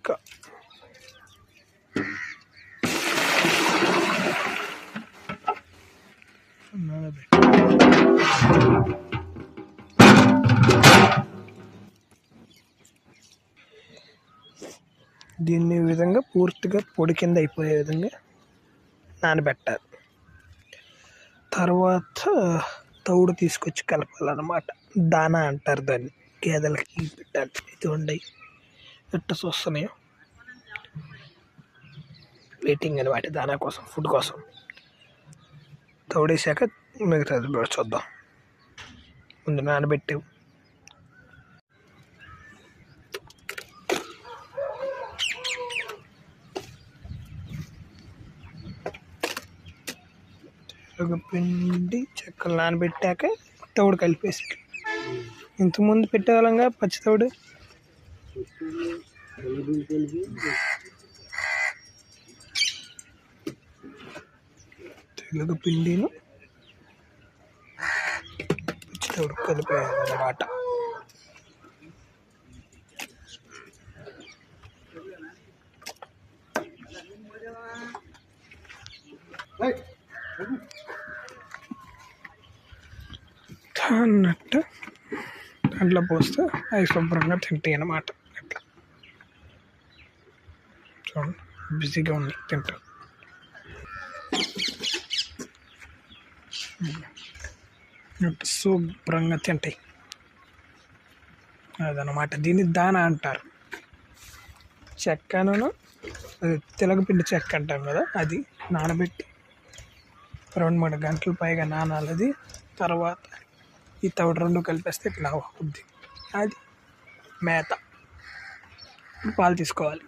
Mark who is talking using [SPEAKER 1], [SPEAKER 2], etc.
[SPEAKER 1] చెక్క, దీన్ని ఈ విధంగా పూర్తిగా పొడి కింద అయిపోయే విధంగా నానబెట్టాలి. తర్వాత తౌడు తీసుకొచ్చి కలపాలన్నమాట. దానా అంటారు దాన్ని. గేదెలకి పెట్టాలి. ఇది ఉండి ఎట్ట చూస్తున్నాయో వెయిటింగ్ అని వాటి దానా కోసం, ఫుడ్ కోసం. తౌడేసాక మిగతాది చూద్దాం. ముందు నానబెట్టి పిండి చెక్కలు నానబెట్టాక తౌడు కలిపేసి, ఇంతకుముందు పెట్టేవాళ్ళంగా పచ్చి తౌడు. తెలుగు పిండిను పచ్చి తౌడు కలిపేయాలన్నమాట. అన్నట్టు దాంట్లో పోస్తే అవి శుభ్రంగా తింటాయి అన్నమాట. ఇట్లా చూడండి, బిజీగా ఉంది తింటా. శుభ్రంగా తింటాయి అదనమాట. దీన్ని దానా అంటారు. చెక్కను తెలగపిండి చెక్క అంటాం కదా, అది నానబెట్టి 2-3 గంటల పైగా నానాలది. తర్వాత ఈ తౌడు 2 కలిపేస్తే ఇట్లా అవుద్ది. అది మేత. పాలు తీసుకోవాలి.